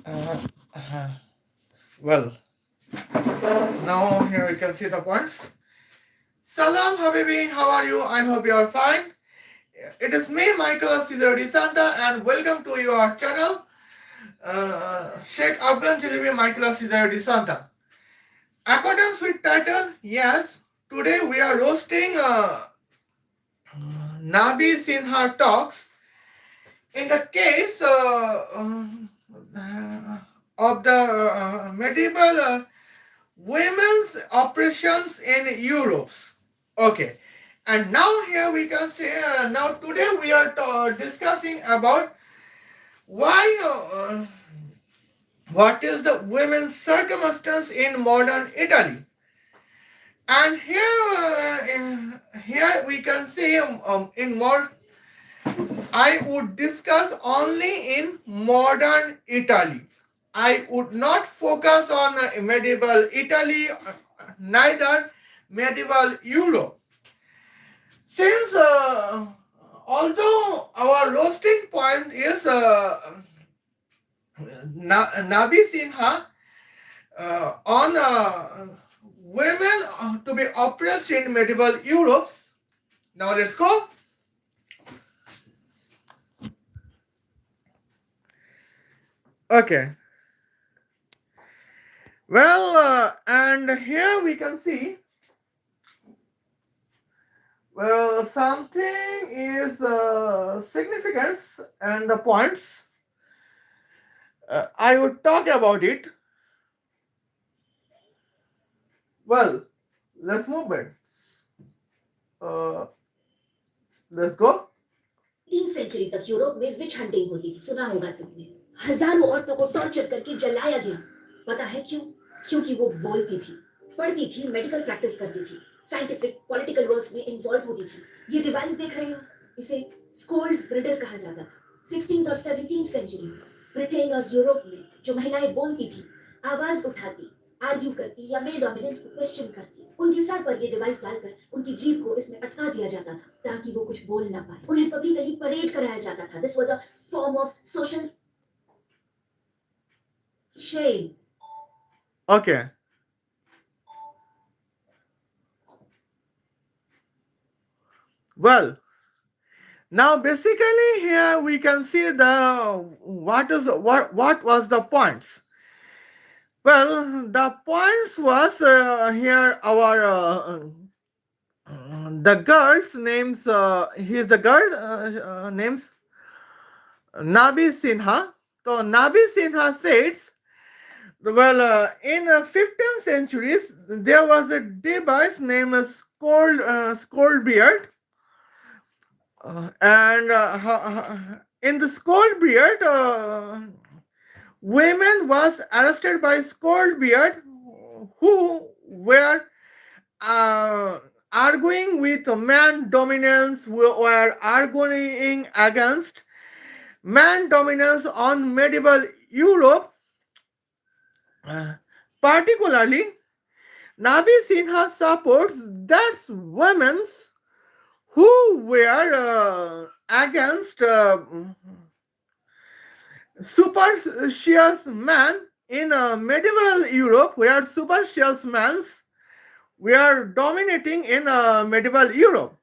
Uh, uh, well, now here you can see the points. Salam Habibi, how are you? I hope you are fine. It is me, Michael Caesar Santa, and welcome to your channel, Sheikh Afghan Jelebi Michael Caesar Santa. According with title, yes, today we are roasting Nabi Sinha Talks in the case of the medieval women's operations in Europe. Okay, and now here we can say now today we are discussing about why what is the women's circumstance in modern Italy. And here we can see in more I would discuss only in modern Italy. I would not focus on medieval Italy, neither medieval Europe. Since although our roasting point is Nabi Sinha on women to be oppressed in medieval Europe. Now let's go. Okay. Well, and here we can see, well, something is significance and the points. I would talk about it. Well, let's move it. Uh, let's go. 3 century तक Europe में विच hunting होती थी, सुना होगा तुमने। हजारों औरतों को टॉर्चर करके जलाया गया। पता है क्यों? क्योंकि वो बोलती थी, पढ़ती थी, मेडिकल प्रैक्टिस करती थी, साइंटिफिक पॉलिटिकल वर्क्स में इन्वॉल्व होती थी। ये डिवाइस देख रहे हो, इसे स्कोल्ड्स ब्रिडर कहा जाता था। 16th और 17th सेंचुरी में ब्रिटेन और यूरोप में जो महिलाएं बोलती थी, आवाज उठाती, आर्ग्यू करती या मेल डोमिनेंस को क्वेश्चन करती, उनके सर पर ये डिवाइस डालकर उनकी जीभ को इसमें अटका दिया जाता था ताकि वो कुछ बोल ना पाए। उन्हें पब्लिकली परेड कराया जाता था। This was a form of social shame. Okay. Well, now basically here we can see the what was the points. Well, the points was here our the girl's names. He's the girl names Nabi Sinha. So Nabi Sinha says, well, in 15th centuries there was a device named scold beard, and in the scold beard, women was arrested by scold beard who were arguing with man dominance, who were arguing against man dominance on medieval Europe. Particularly, Nabi Sinha supports that women who were against superstitious man in medieval Europe, where superstitious men were dominating in medieval Europe.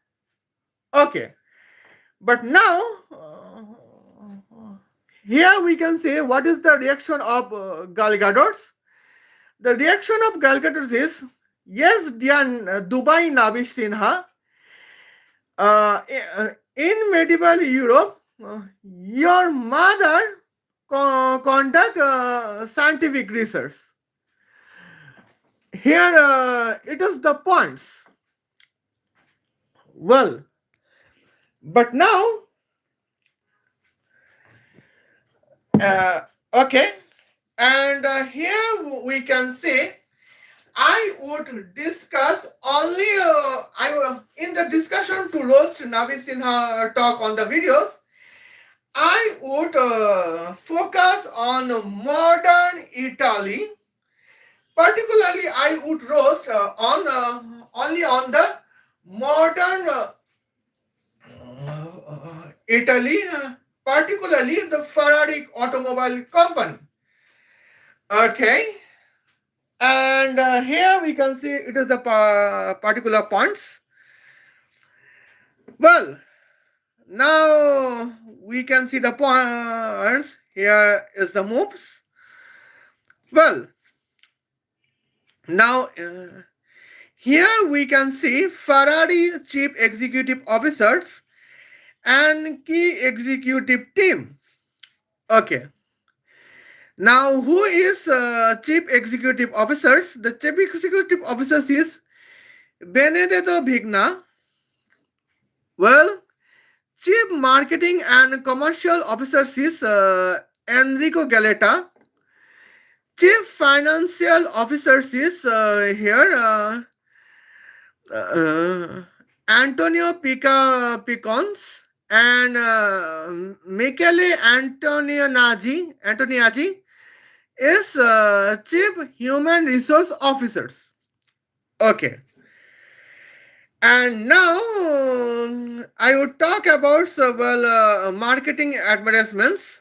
Okay, but now here we can say what is the reaction of Gal Gadot. The reaction of Gal Gadot is, yes, dear Dubai Nabi Sinha, in medieval Europe, your mother conduct scientific research. Here it is the points. Well, but now, okay, and here we can say I would discuss only in the discussion to roast Nabi Sinha talk on the videos. I would focus on modern Italy. Particularly, I would roast on only on the modern Italy, particularly the Ferrari automobile company. Okay. And here we can see it is the particular points. Well, now we can see the points. Here is the moves. Well, now here we can see Ferrari chief executive officers and key executive team. Okay. Now, who is chief executive officers? The chief executive officers is Benedetto Vigna. Well, chief marketing and commercial officers is Enrico Galetta. Chief financial officers is here uh, Antonio Picons and Michele Antoniaggi is chief human resource officers. Okay. And now I would talk about several marketing advertisements.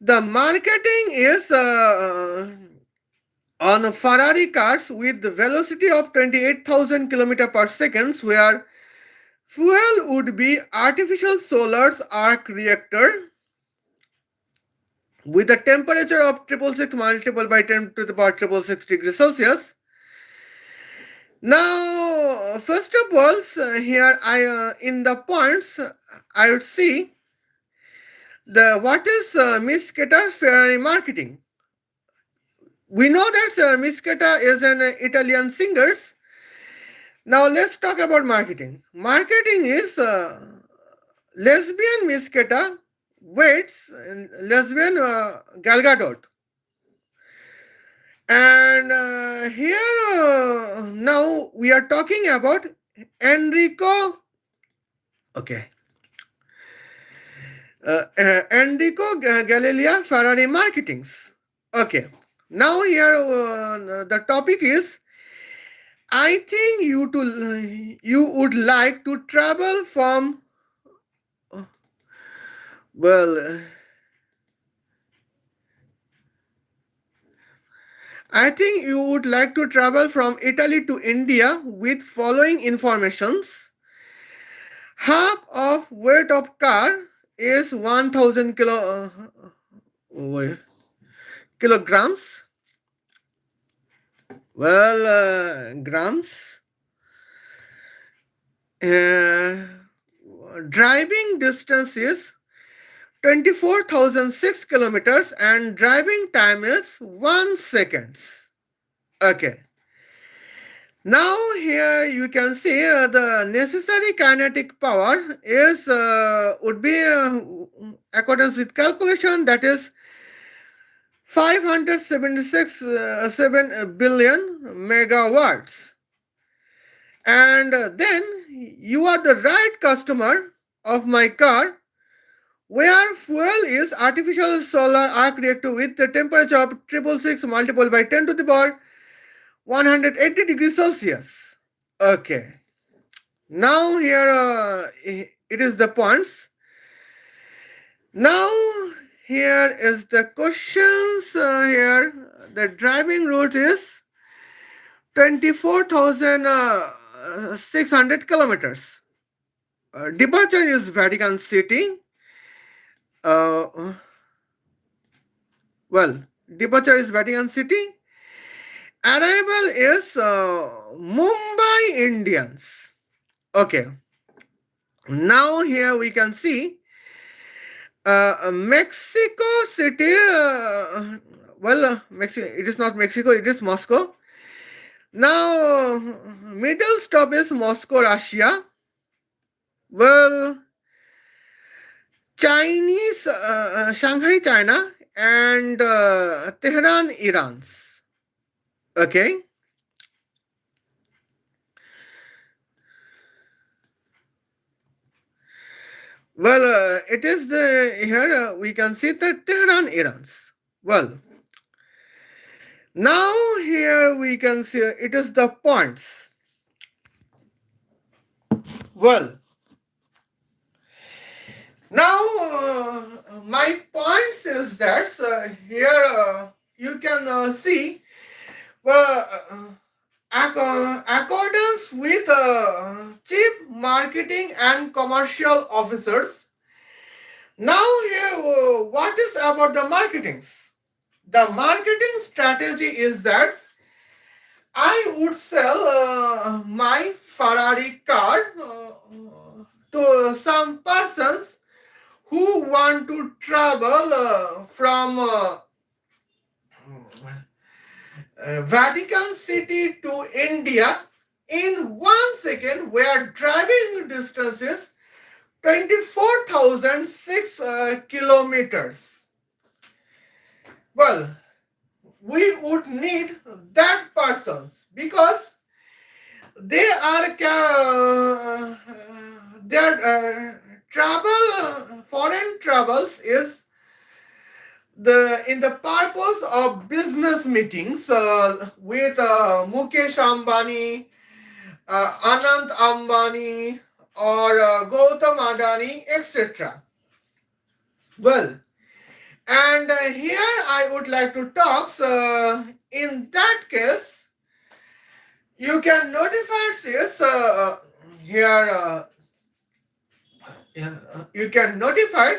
The marketing is on Ferrari cars with the velocity of 28,000 km per second, where fuel would be artificial solar's arc reactor with a temperature of 666 multiplied by 10 to the power 666 degrees Celsius. Now, first of all, here I in the points I would see the what is Miss Keta's Ferrari marketing. We know that Miss Keta is an Italian singer. Now let's talk about marketing. Marketing is lesbian Miss Keta waits lesbian Gal Gadot. And here now we are talking about Enrico. Okay. Enrico Galilea Ferrari marketings. Okay. Now here the topic is I think you would like to travel from well I think you would like to travel from Italy to India with following informations. Half of weight of car is 1000 kilograms. Well, grams. Driving distance is 24,006 kilometers and driving time is 1 second. Okay. Now here you can see the necessary kinetic power is would be accordance with calculation that is 576 7 billion megawatts. And then you are the right customer of my car where fuel is artificial solar arc reactor with the temperature of 666 multiplied by 10 to the power 180 degrees Celsius. Okay. Now here it is the points. Now here is the questions. Here the driving route is 24,600 kilometers. Departure is Vatican City. Departure is Vatican City. Arrival is Mumbai, Indians. Okay. Now here we can see Mexico City. It is not Mexico, it is Moscow. Now, middle stop is Moscow, Russia. Well, Chinese, Shanghai, China, and Tehran, Iran. Okay. Well, it is the here we can see the Tehran, Iran. Well, now here we can see it is the points. Well, now my points is that here you and commercial officers. Now, here, what is about the marketing? The marketing strategy is that I would sell my Ferrari car to some persons who want to travel from Vatican City to India in 1 second, where driving distance is 24,006 kilometers. Well, we would need that persons because they are their foreign travels is in the purpose of business meetings with Mukesh Ambani, Anand Ambani, or Gautam Adani, etc. Well, and here I would like to talk. In that case, you can notify this here. You can notify.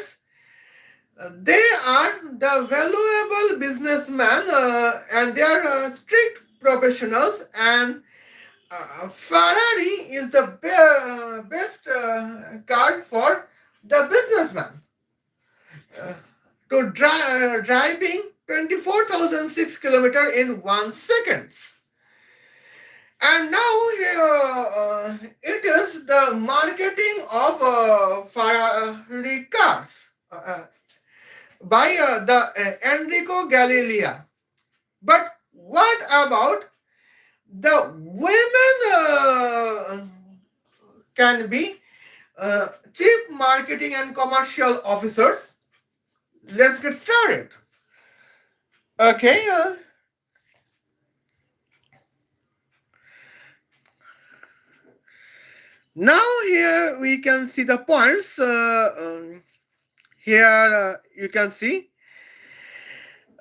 They are the valuable businessmen and they are strict professionals, and Ferrari is the best car for the businessman to driving 24,006 kilometers in 1 second. And now it is the marketing of Ferrari cars by the Enrico Galilea. But what about the women can be chief marketing and commercial officers? Let's get started. Okay. Now here we can see the points. Here you can see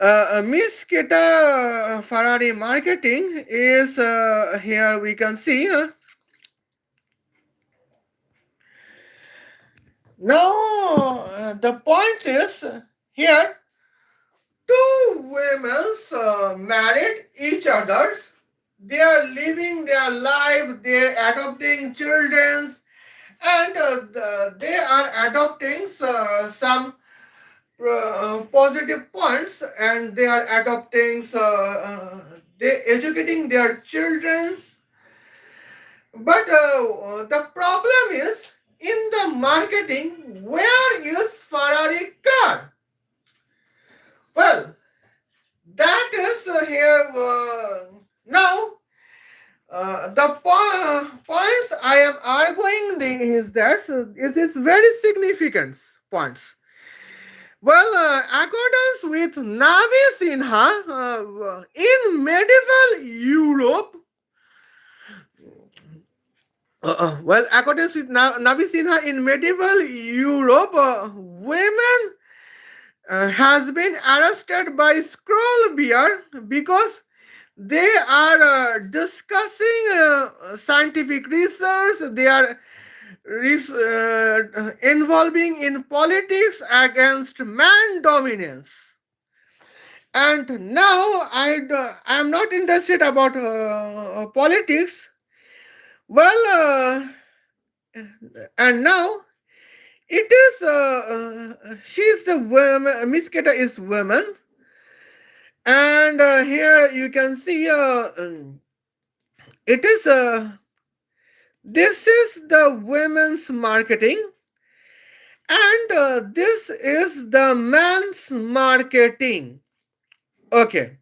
Miss Keta Ferrari marketing is here we can see. Now the point is here two women married each other. They are living their life, they are adopting children, and they are adopting some positive points, and they are adopting they educating their children. But the problem is in the marketing, where is Ferrari car? Well, that is here now. The points I am arguing is that it is very significant points. Well, accordance with NabySinha, in medieval Europe, according with NabySinha, in medieval Europe, women has been arrested by scroll bear because they are discussing scientific research. They are involving in politics against man dominance. And now I am not interested about politics. Well, and now it is she's the woman. Miss Keta is woman, and here you can see it is this is the women's marketing, and this is the man's marketing. Okay.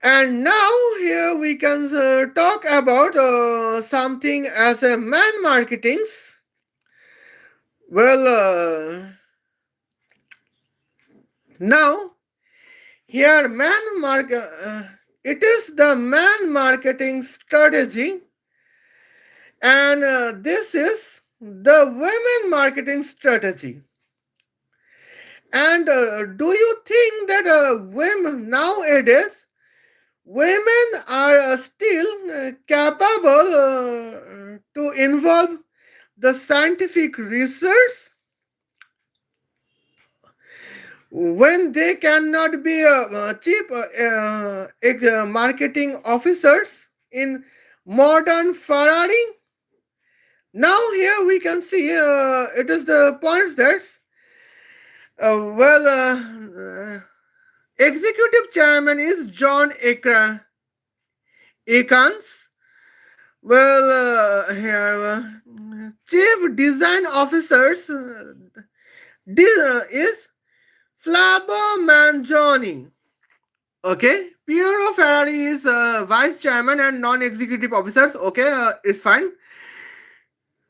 And now here we can talk about something as a man marketing. Well, now here it is the man marketing strategy, and this is the women marketing strategy. And do you think that women nowadays women are still capable to involve the scientific research when they cannot be cheap marketing officers in modern Ferrari. Now here we can see it is the points that well executive chairman is John Akins. Well, here chief design officers is Flabo Mangione. Okay, Piero Ferrari is vice chairman and non-executive officers. Okay, it's fine.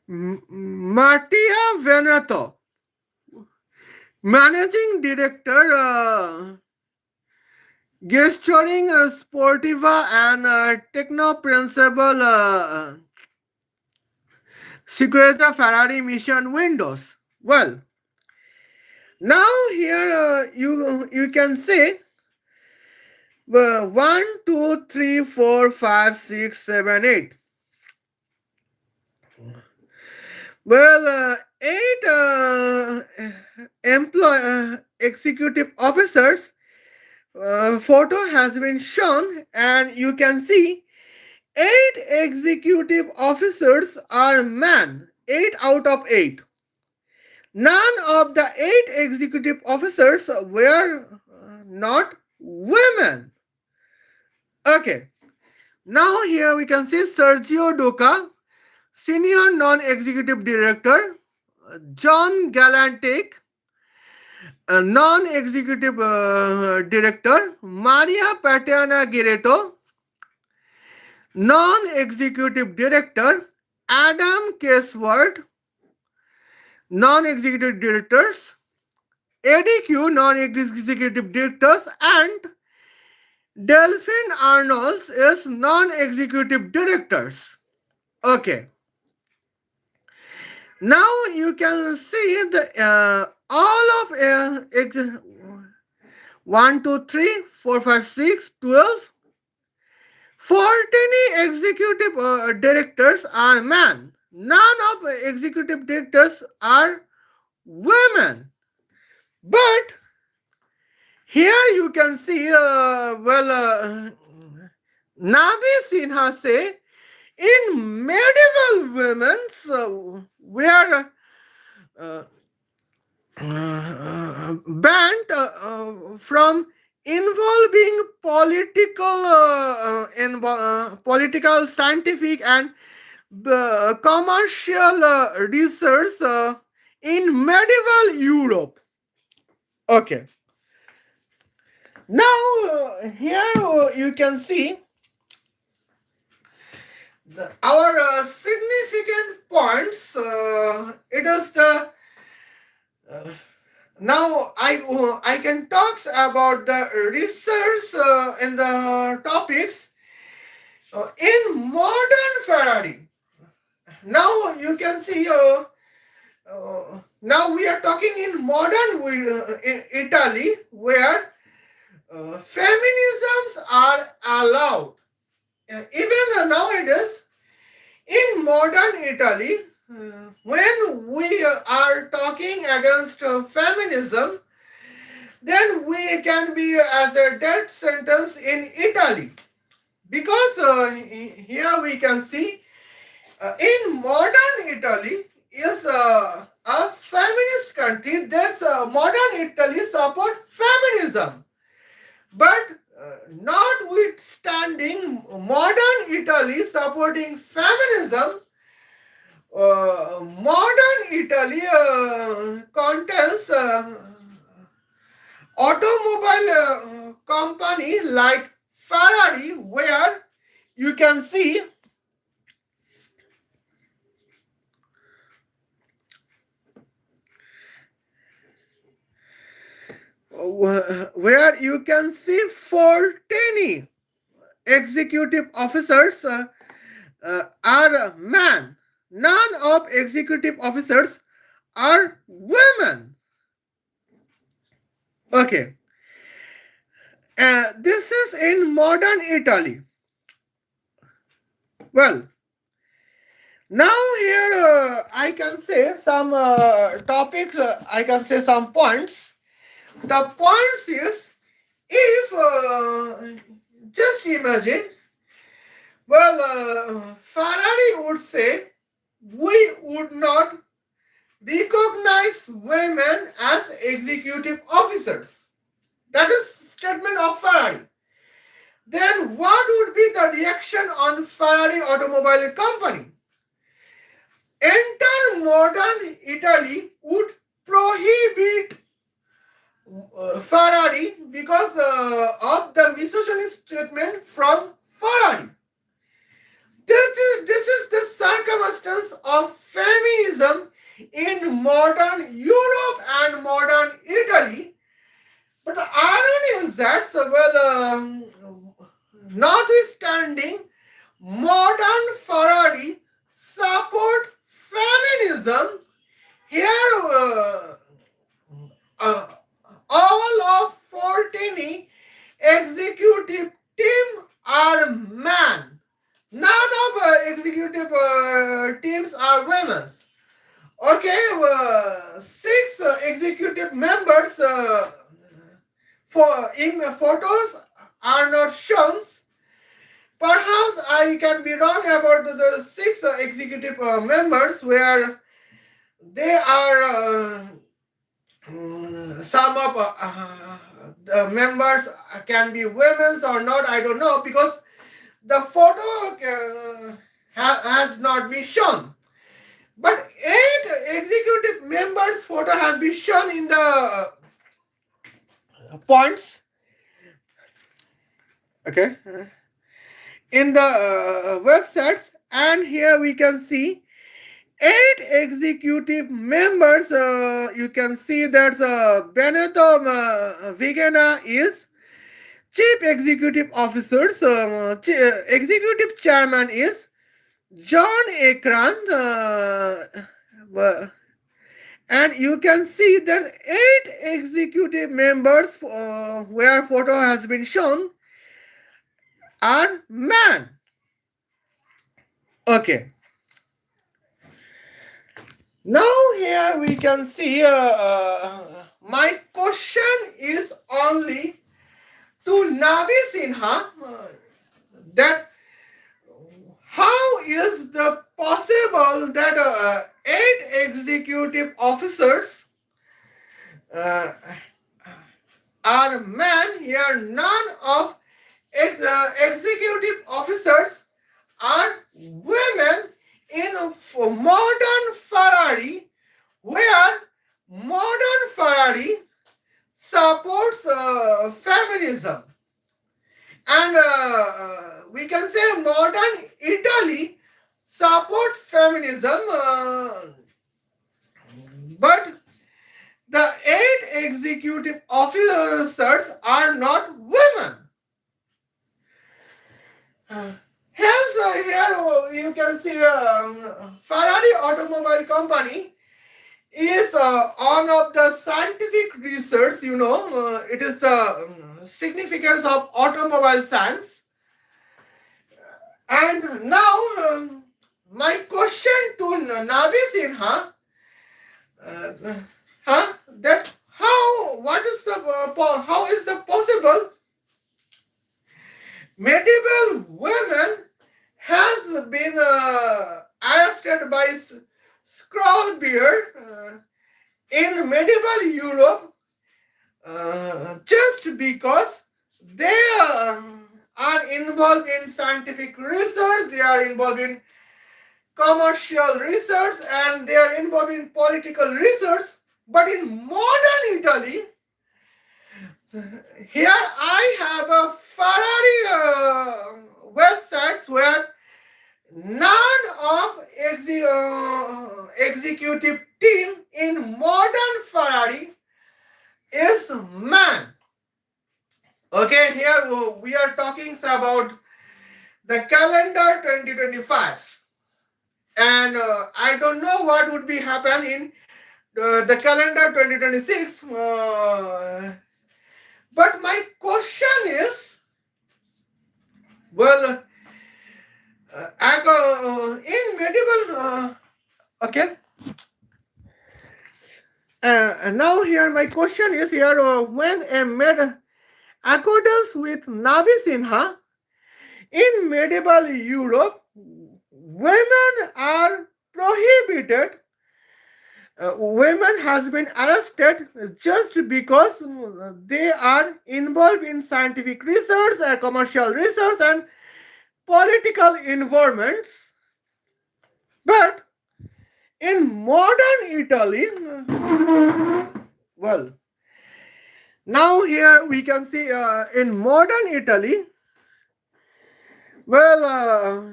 Mattia Veneto, managing director, gesturing Sportiva and techno principal Sicurezza Ferrari mission windows. Well, now here you can say 1, 2, 3, 4, 5, 6, 7, 8. Well, eight executive officers photo has been shown, and you can see 8 executive officers are men. 8 out of 8. None of the 8 executive officers were not women. Okay. Now here we can see Sergio Duca, Senior Non-Executive Director, John Galantic, Non-Executive Director, Maria Patiana Gireto, Non-Executive Director, Adam Caseward, Non-Executive Directors, ADQ Non-Executive Directors, and Delphine Arnolds is Non-Executive Directors. Okay. Now you can see the all of 1, 2, 3, 4, 5, 6, 12, 14 executive directors are men. None of executive directors are women. But here you can see, Nabi Sinha say, in medieval women were banned from involving political, scientific, and commercial research in medieval Europe. Okay. Now here you can see our significant points. It is the now I can talk about the research in the topics in modern Ferrari. Now you can see. Now we are talking in modern Italy, where feminisms are allowed. Even nowadays, in modern Italy, when we are talking against feminism, then we can be as a death sentence in Italy. Because here we can see in modern Italy is a feminist country. This modern Italy support feminism. But notwithstanding modern Italy supporting feminism, modern Italy contains automobile company like Ferrari, where you can see where you can see 14 executive officers are men. None of executive officers are women. Okay. This is in modern Italy. Well, Now here I can say some topics. I can say some points. The points is if just imagine. Well, Ferrari would say we would not recognize women as executive officers. That is statement of Ferrari. Then what would be the reaction on Ferrari automobile company? Enter modern Italy would prohibit Ferrari because of the misogynist statement from Ferrari. This is the circumstance of feminism in modern Europe and modern Italy. But the irony is that, notwithstanding modern Ferrari support feminism, here uh, all of 14 executive team are men. None of executive teams are women. Okay, six executive members for in photos are not shown. Perhaps I can be wrong about the six executive members where they are some of the members can be women or not. I don't know because the photo has not been shown. But eight executive members' photo has been shown in the points. Okay, in the websites, and here we can see eight executive members. You can see that Benito Vigena is chief executive officer. Executive chairman is John Akran. And you can see that eight executive members where photo has been shown are men. Okay. Now here we can see my question is only to Nabi Sinha that how is the possible that eight executive officers uh, are men here? None of executive officers are women in modern Ferrari, where modern Ferrari supports feminism. And we can say modern Italy support feminism, but the eight executive officers are not women. Hence, here you can see Ferrari Automobile Company is one of the scientific research. It is the significance of automobile science. And now, my question to Nabi Sinha, that how is the possible medieval women has been arrested by scroll beard in medieval Europe just because they are involved in scientific research, they are involved in commercial research, and they are involved in political research. But in modern Italy, here I have a Ferrari websites where none of executive team in modern Ferrari is man. Okay, here we are talking about the calendar 2025, and I don't know what would be happen in the calendar 2026. But my question is, well, In medieval, okay. Now here my question is here when a made accordance with Nabi Sinha in medieval Europe, women are prohibited. Women has been arrested just because they are involved in scientific research, commercial research, and political environments. But in modern Italy, well, now here we can see in modern Italy, well,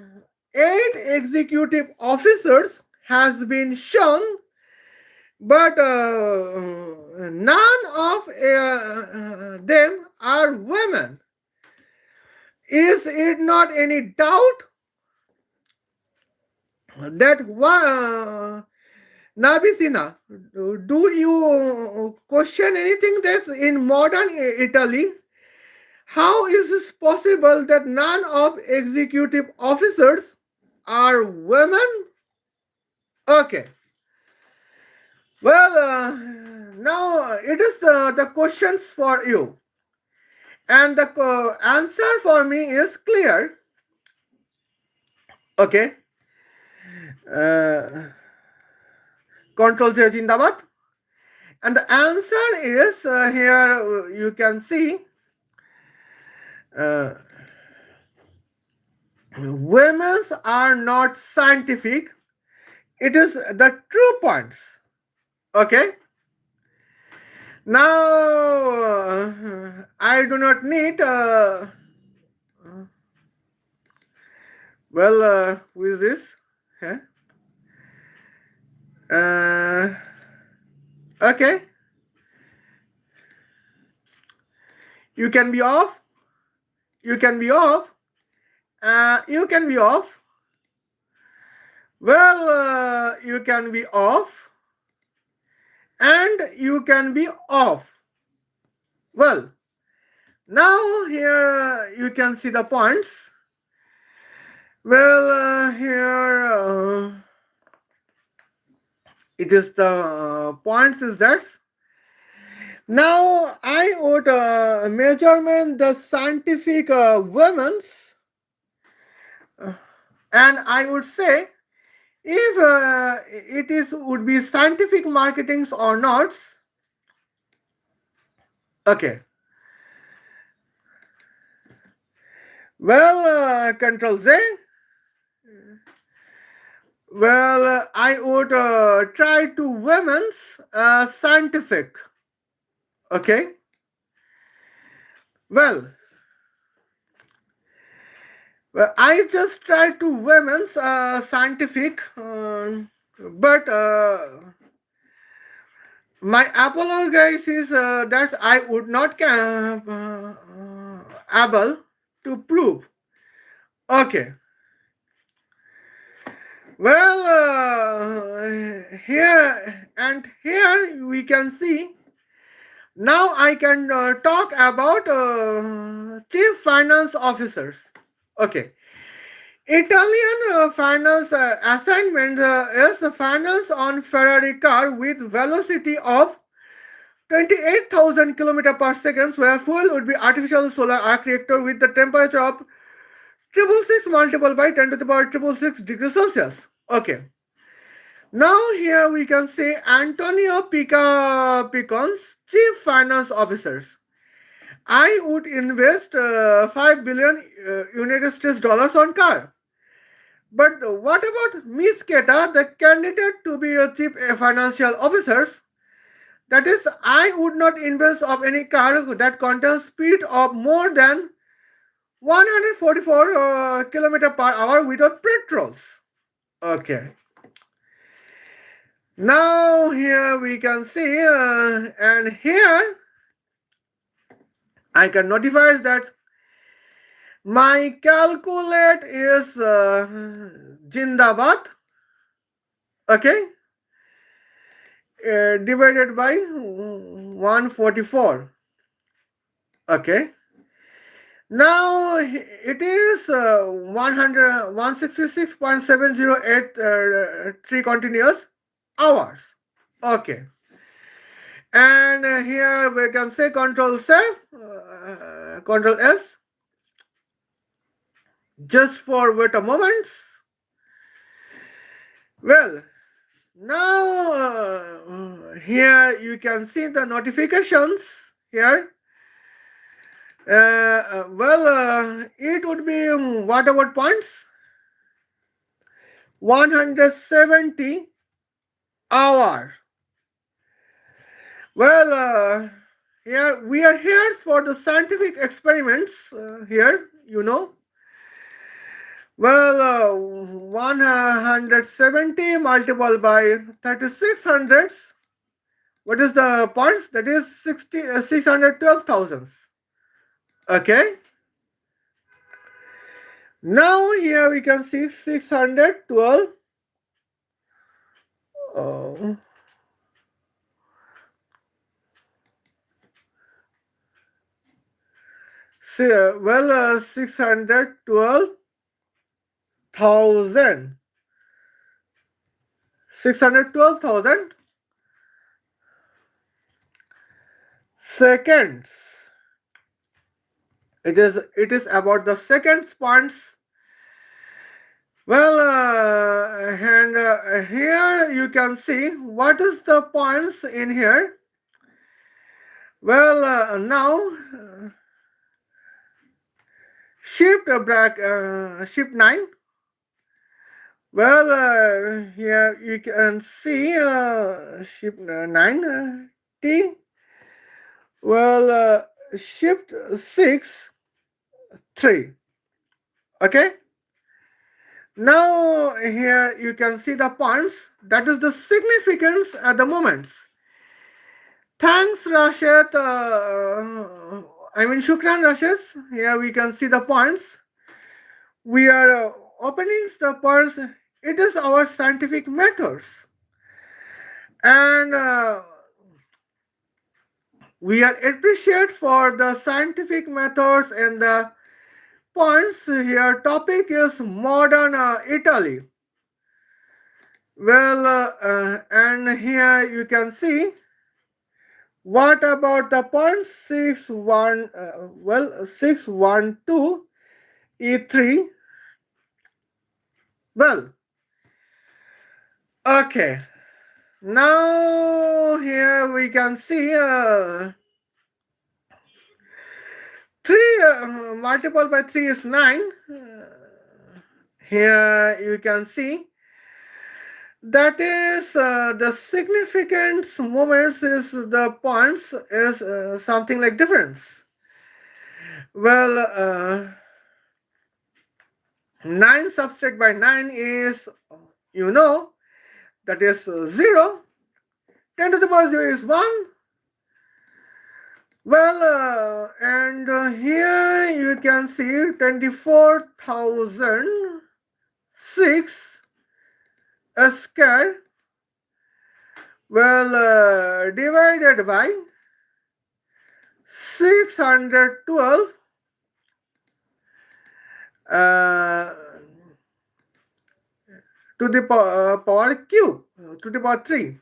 eight executive officers has been shown, but none of them are women. Is it not any doubt that Nabisina, do you question anything that in modern Italy? How is it possible that none of executive officers are women? Okay. Well, now it is the questions for you. And the answer for me is clear. Okay. Uh, Control J Jindabad. And the answer is here you can see uh, women are not scientific. It is the true points. Okay. Now I do not need who is this? Huh? Okay, you can be off. You can be off. You can be off. Well, you can be off, and you can be off. Well, now here you can see the points. Well, here it is the points is that now I would measurement the scientific women's, and I would say if it is would be scientific marketings or not. Okay. Well, Control Z. Well, I would try to women's scientific. Okay. Well, I just try to women's scientific, but my apologies is that I would not able to prove. Okay. Well, here we can see. Now I can talk about chief finance officers. Okay. Italian finance assignment is finance on Ferrari car with velocity of 28,000 km per second, where fuel would be artificial solar arc reactor with the temperature of 666 multiplied by 10 to the power 666 degrees Celsius. Okay. Now here we can see Antonio Picon's chief finance officers. I would invest 5 billion United States dollars on car. But what about Miss Keta, the candidate to be a chief financial officer? That is, I would not invest of any car that contains speed of more than 144 km per hour without petrols. Okay. Now here we can see, and here I can notify that my calculate is Jindabad, okay, divided by 144. Okay. Now it is 100 166.708 3 continuous hours. Okay. And here we can say Control S, just for wait a moment. Well, now here you can see the notifications here. It would be what about points? 170 hours. Well, here we are here for the scientific experiments. Here, you know. Well, 170 multiplied by 3600. What is the points? That is 612,000. Okay. Now here we can see 612. Uh, see, 612,000. 612,000 seconds. It is about the seconds points. Well, and here you can see what is the points in here. Well, now shift 9. Well, here you can see shift 9 T. Well, shift 6 3. Okay. Now here you can see the points. That is the significance at the moment. Thanks, Rashid. Shukran, Rashid. Here we can see the points. We are opening the points. It is our scientific methods. And we are appreciate for the scientific methods and the points here. Topic is modern Italy. Well, and here you can see what about the point 612 E3. Well, okay. Now here we can see 3 multiple by 3 is 9. Here you can see that is the significance moments is the points is something like difference. Well, 9 subtract by 9 is, you know, that is 0. 10 to the power 0 is 1. Well, and here you can see 24,006 square. Well, divided by 612 to the power cube, to the power 3.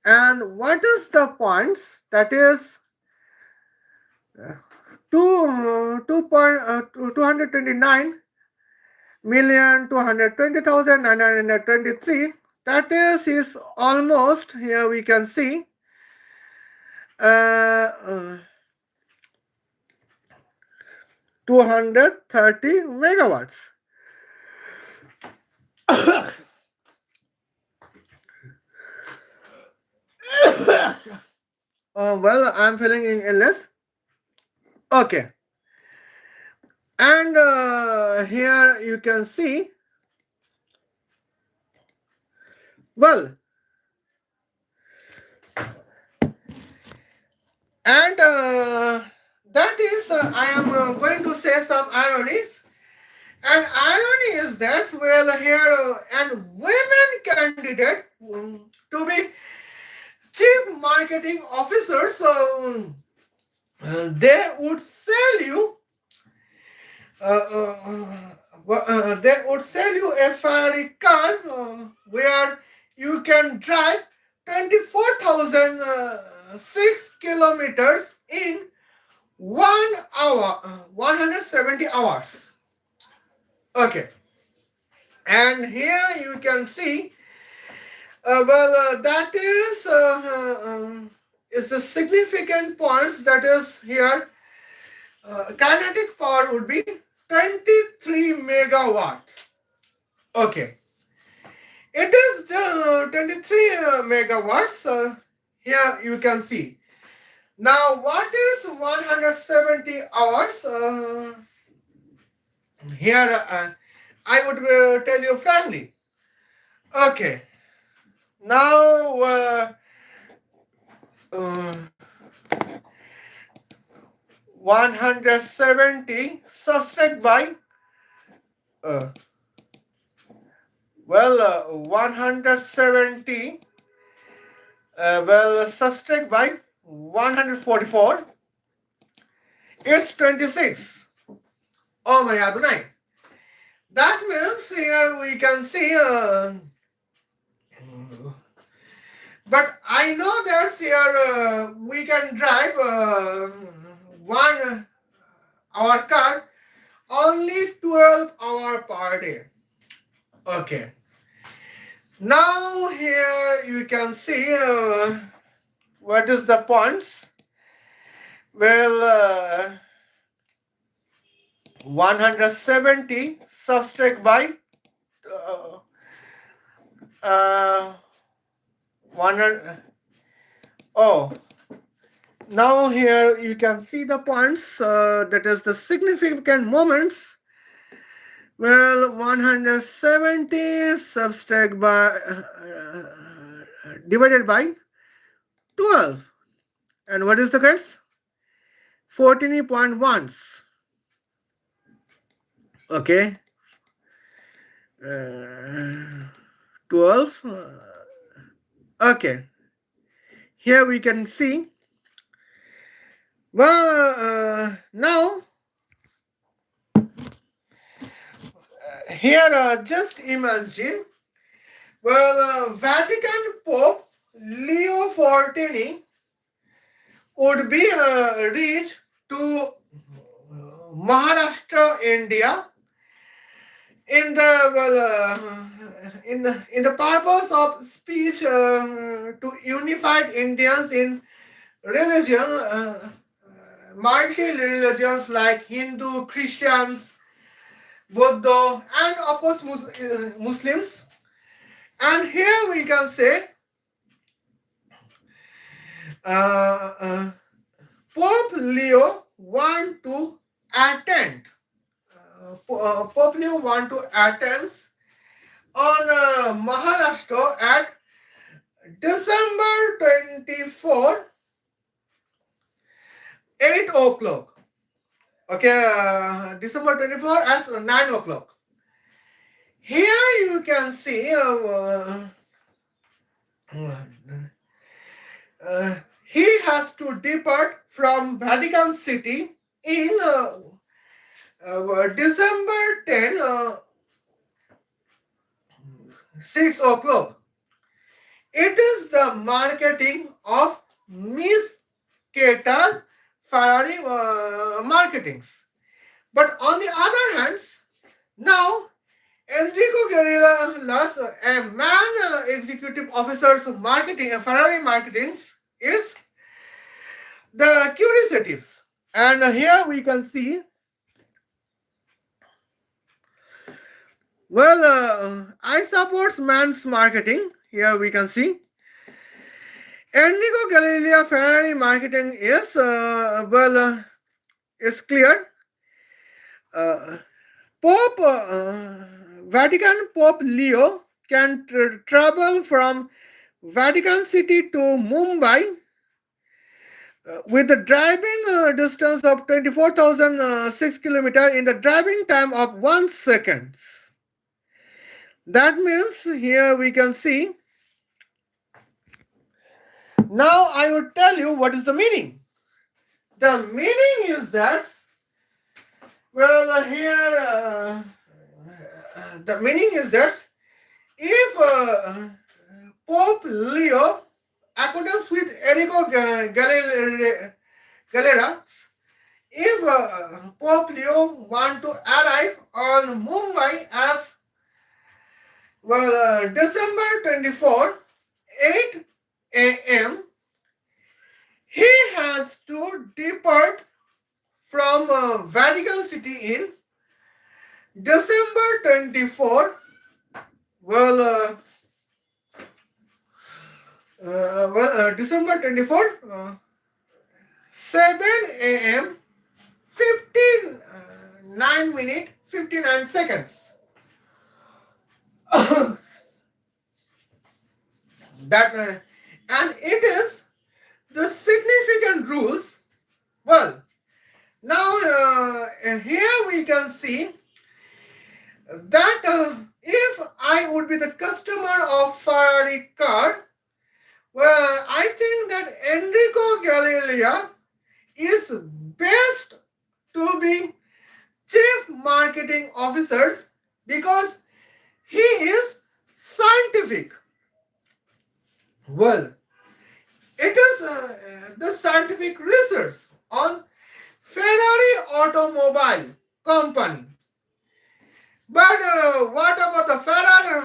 And what is the points? That is 229,220,923. That is almost, here we can see, 230 megawatts. Well, I'm feeling illness. Okay. And here you can see, well, and that is, I am going to say some ironies. And irony is that, well, here, and women candidate to be chief marketing officers, they would sell you they would sell you a Ferrari car where you can drive 24,006 kilometers in 1 hour, 170 hours. Okay, and here you can see, that is the significant points that is here. Kinetic power would be 23 megawatt. Okay, it is 23 megawatts. Here you can see. Now, what is 170 hours? Here I would tell you frankly. Okay, now uh, 170 subtract by uh, 170 subtract by 144. It's 26. Oh my Adonai. That means here we can see. But I know that here we can drive one our car only 12 hour per day. Okay. Now here you can see what is the points. Well, 170 subtract by uh, 100. Oh, now here you can see the points. That is the significant moments. Well, 170 subtract by divided by 12. And what is the guys? 14.1. Okay. 12. Okay. Here we can see. Well, now here just imagine. Well, Vatican Pope Leo XIV would be reached to Maharashtra, India, in the in the purpose of speech to unified Indians in religion, multi religions like Hindu, Christians, Buddha, and of course Muslims. And here we can say Pope Leo want to attend. Pope Leo want to attend on Maharashtra at December 24, 8 o'clock. Okay, December 24 at 9 o'clock. Here you can see he has to depart from Vatican City in December 10, 6 o'clock. It is the marketing of Miss Kata Ferrari marketings. But on the other hand, now Enrico Guerrillas, a man executive officer's marketing, Ferrari marketing, is the curatives. And here we can see, well, I support man's marketing. Here we can see. Enrico Galilea Ferrari marketing is, is clear. Vatican Pope Leo can travel from Vatican City to Mumbai with the driving distance of 24,006 kilometers in the driving time of 1 second. That means here we can see. Now I would tell you what is the meaning. The meaning is that Well, here the meaning is that if Pope Leo, accordance with Enrico Galera, if Pope Leo want to arrive on Mumbai as December 24, 8 a.m., he has to depart from Vatican City in December 24, well, uh, December 24, 7 a.m., 59 minute 59 seconds. that And it is the significant rules. Well, now here we can see that if I would be the customer of Ferrari car, well, I think that Enrico Galilea is best to be chief marketing officers because he is scientific. Well, it is the scientific research on Ferrari automobile company. But what about the Ferrari?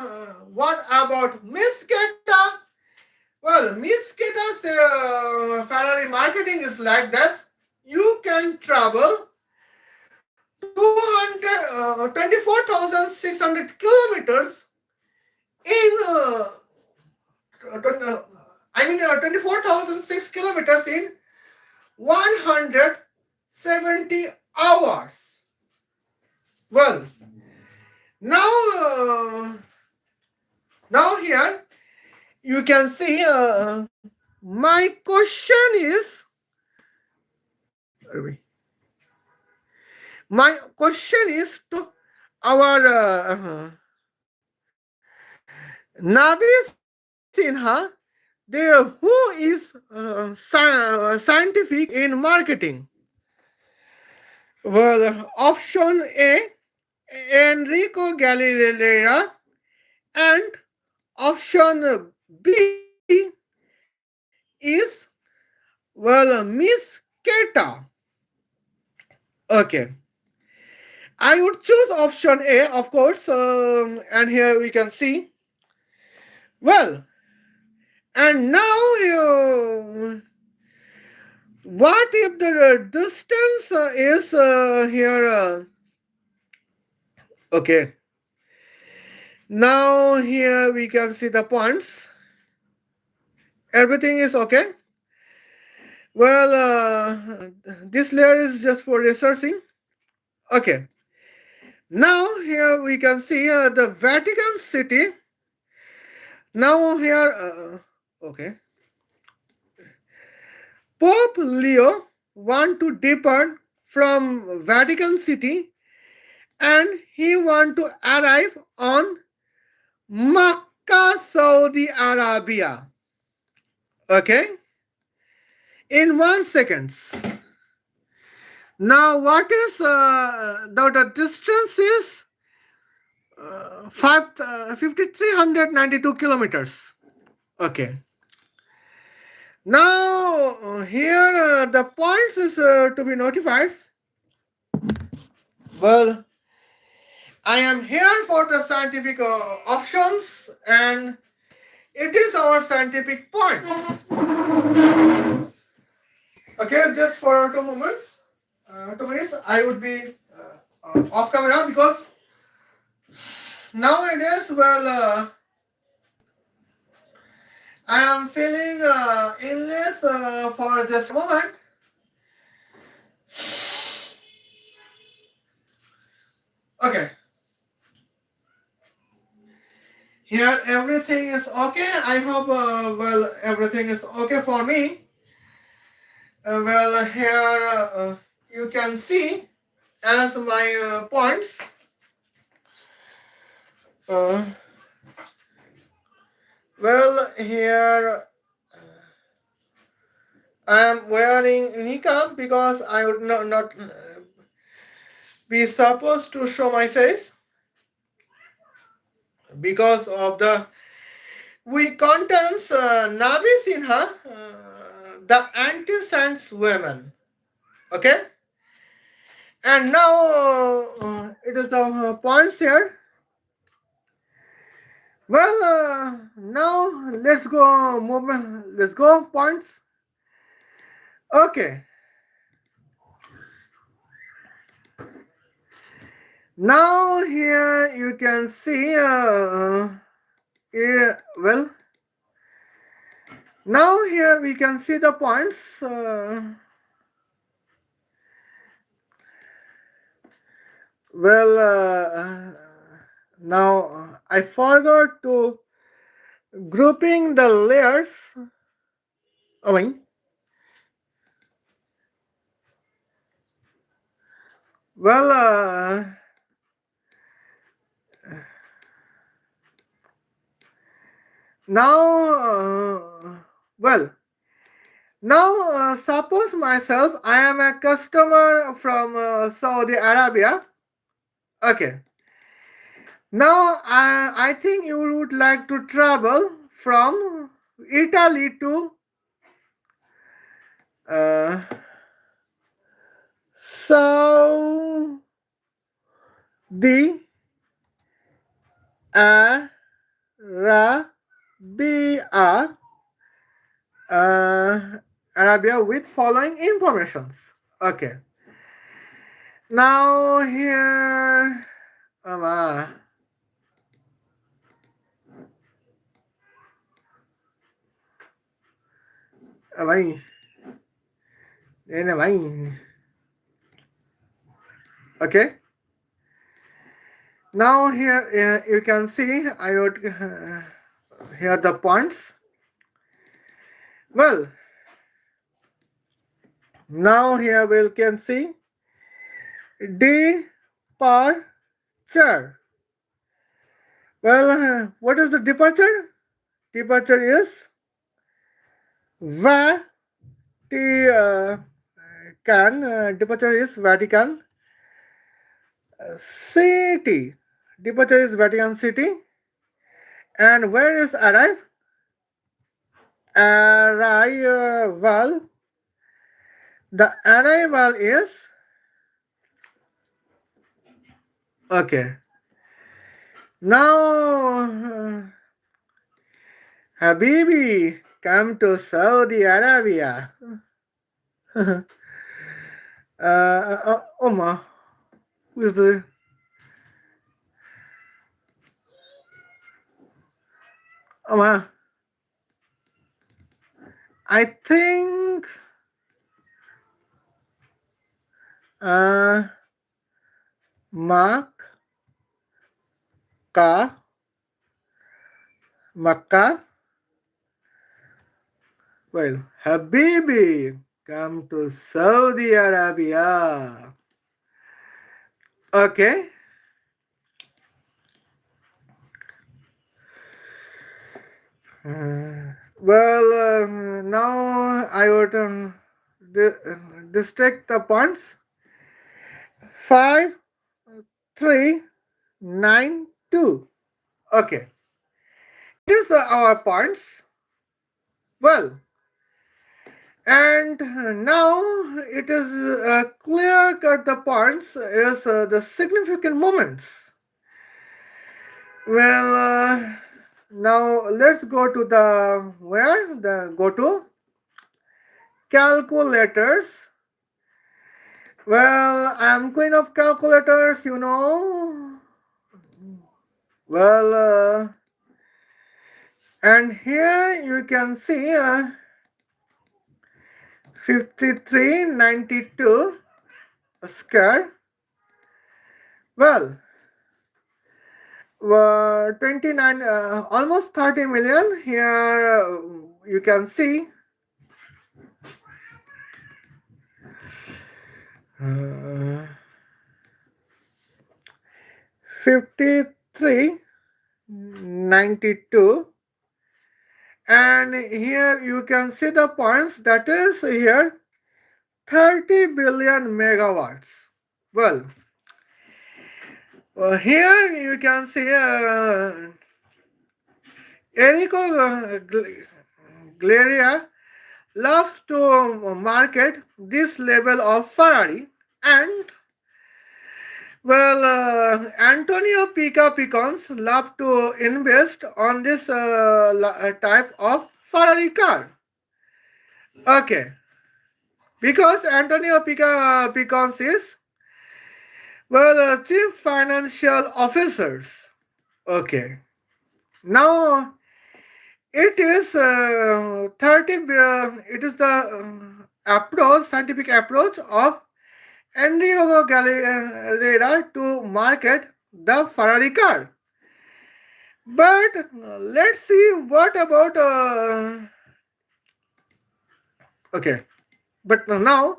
What about Miss Keta? Well, Miss Keta's Ferrari marketing is like that. You can travel 24,600 kilometers in 24,006 kilometers in 170 hours. Well, now now here you can see my question is my question is to our Nabi Sinha, who is scientific in marketing. Well, option A, Enrico Galilei, and option B is Miss Keta. Okay, I would choose option A, of course, and here we can see. Well, and now what if the distance is here? Okay. Now here we can see the points. Everything is okay. Well, this layer is just for researching. Okay. Now here we can see the Vatican City. Now here, okay. Pope Leo want to depart from Vatican City and he want to arrive on Makkah, Saudi Arabia. Okay? In 1 second. Now what is the distance is 5,392 kilometers. Okay. Now here the points is to be notified. Well, I am here for the scientific options and it is our scientific point. Okay, just for 2 moments. 2 minutes, I would be off camera because nowadays, I am feeling illness for just a moment. Okay. Here everything is okay. I hope everything is okay for me. Here you can see as my points. Here I am wearing niqab because I would not be supposed to show my face because of the we contents Nabi Sinha, the anti-science women. Okay, and now it is the points here. Well, now let's go movement. Let's go points. Okay. Now here you can see. Well, now here we can see the points. Well, now I forgot to grouping the layers. Oh, wait. Well, now, well, now suppose myself I am a customer from Saudi Arabia. Okay. Now I think you would like to travel from Italy to uh, Saudi Arabia, uh, Arabia with following informations. Okay. Now here, Amai, okay. Now here you can see I would here the points. Well, now here we can see departure. Well, what is the departure? Departure is Vatican. Departure is Vatican City. Departure is Vatican City. And where is arrive? Arrival. The arrival is okay. Now, Habibi, come to Saudi Arabia. Oma, who is the Oma? I think Makkah, Makkah. Well, Habibi, come to Saudi Arabia. Okay. Well, now I would distract the points. 5, 3, 9, 2. Okay. These are our points. Well, and now it is clear cut the points is the significant moments. Well, now let's go to the where the go to calculators. Well, I'm queen of calculators, you know. Well, and here you can see 5392 square. Well, 29, almost 30 million. Here you can see 5392, and here you can see the points, that is here 30 billion megawatts. Well, Here you can see Enrico Galeria loves to market this level of Ferrari, and Antonio Pica Picons love to invest on this type of Ferrari car. Okay, because Antonio Pica Picons is chief financial officers. Okay, now it is 30. It is the scientific approach of Enrico Galera to market the Ferrari car. But let's see what about. Okay, but now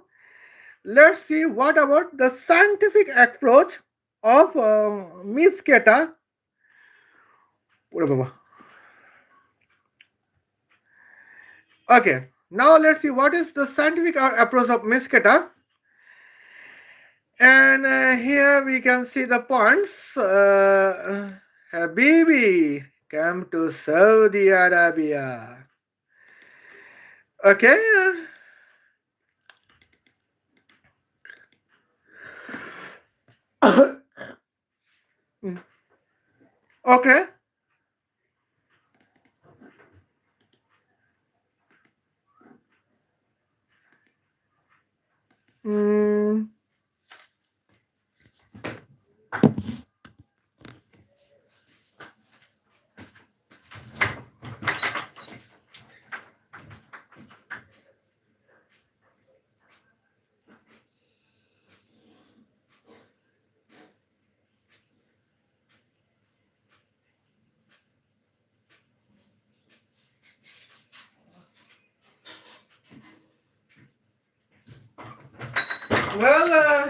let's see what about the scientific approach of Miss Keta. Okay, now let's see what is the scientific approach of Miss Keta. And here we can see the points. Habibi, come to Saudi Arabia. Okay. Okay. Mm,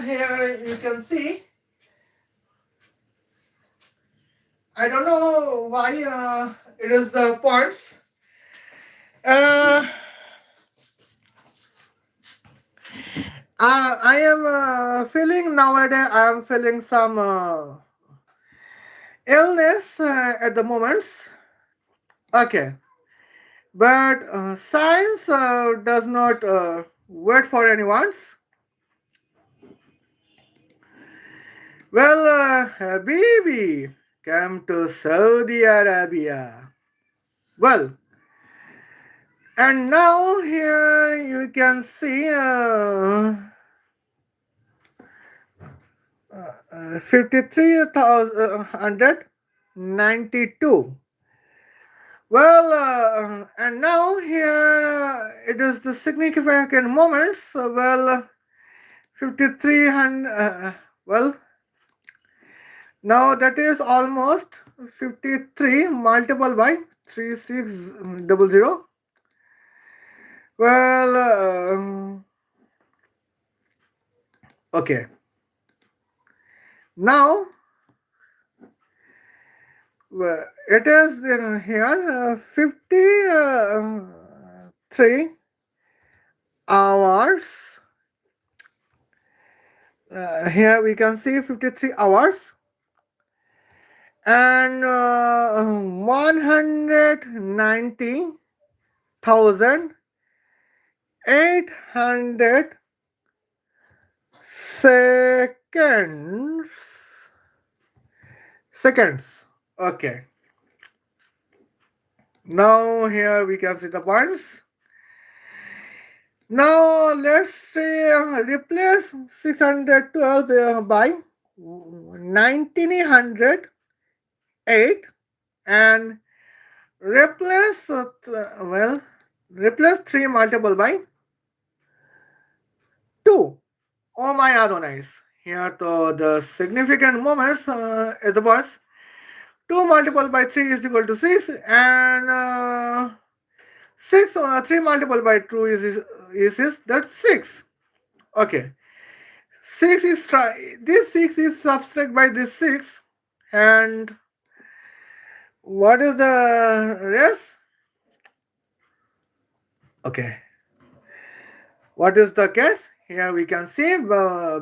here you can see. I don't know why it is the points. Uh, I am feeling nowadays. I am feeling some illness at the moment. Okay, but science does not wait for anyone. Habibi, come to Saudi Arabia. Well, and now here you can see 53,192. And now here it is the significant moments. 5,300. Now that is almost 53 multiple by 3600. Okay. Now it is here 53 hours. Here we can see 53 hours and 190,800 seconds. Okay. Now here we can see the points. Now let's say replace 612 by 1908 and replace replace 3 multiple by 2. Oh my Adonais. Here to the significant moments is the words 2 multiple by 3 is equal to 6 and 3 multiple by 2 is that's 6. Okay. 6 is this 6 is subtract by this 6 and what is the rest? Okay. What is the case? Here we can see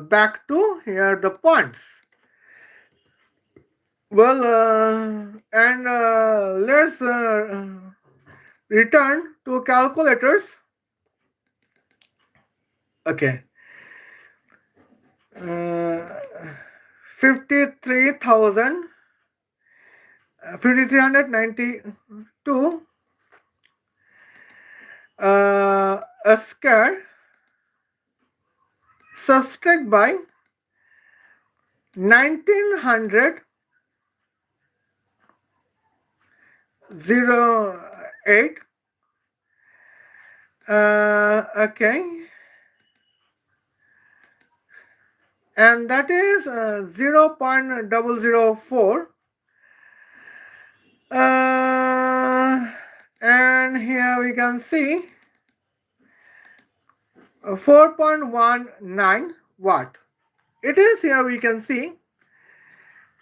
back to here the points. Well, and let's return to calculators. Okay. Uh, 53,000, 5,392 a square subtract by 1908 okay, and that is 0.004 and here we can see 4.19 watt. It is here we can see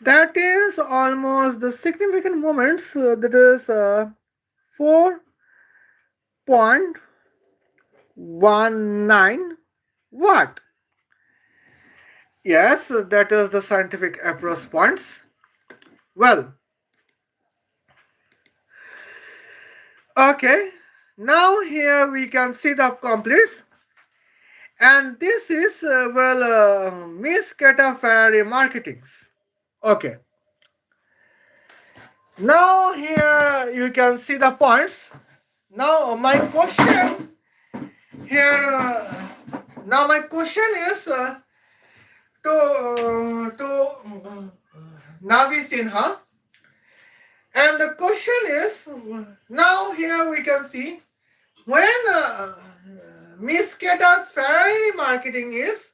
that is almost the significant moments, that is 4.19 watt. Yes, that is the scientific approach points. Well, okay, now here we can see the completes, and this is Miss Keta Ferrari marketings. Okay, now here you can see the points. Now my question here. Now my question is to Navi Sinha, and the question is now here we can see when Miss Keta's Ferrari marketing is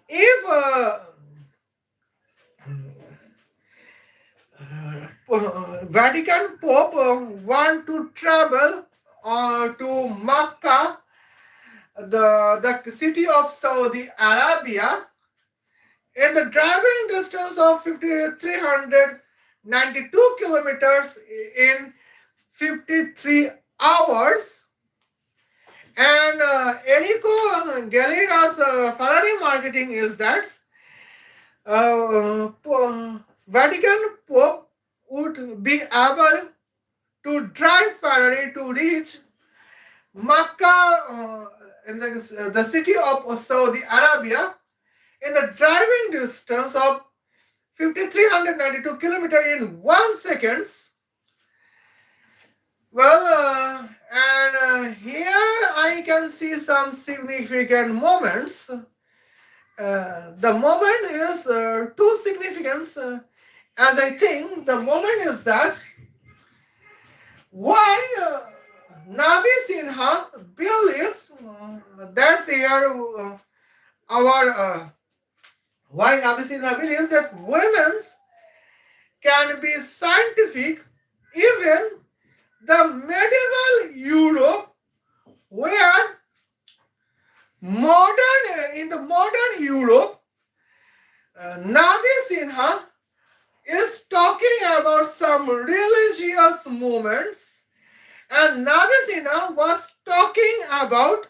if Vatican Pope want to travel to Makkah, the city of Saudi Arabia, in the driving distance of 5,392 kilometers in 53 hours. And Enrico Galera's Ferrari marketing is that Vatican Pope would be able to drive Ferrari to reach Makkah in the city of Saudi Arabia in the driving distance of 5,392 kilometers in 1 second. Well, here I can see some significant moments. The moment is too significant, as I think the moment is that why Nabi Sinha believes that they are our why Nabi Sinha believes that women can be scientific even the medieval Europe, where in the modern Europe, Nabi Sinha is talking about some religious movements, and Nabi Sinha was talking about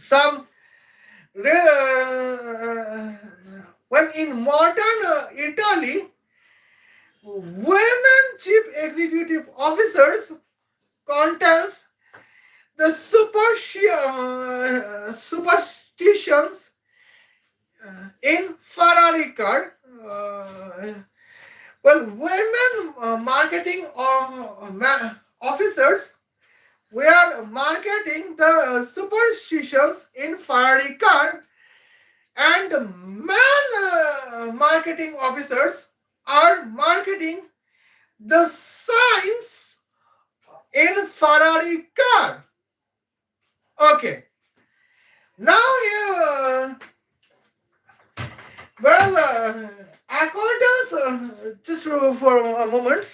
some when in modern Italy, women chief executive officers contest the superstitions in Ferrari car. Women marketing officers were marketing the superstitions in Ferrari car, and men marketing officers are marketing the signs in Ferrari car. Okay. Now here, accordance, just for a moment,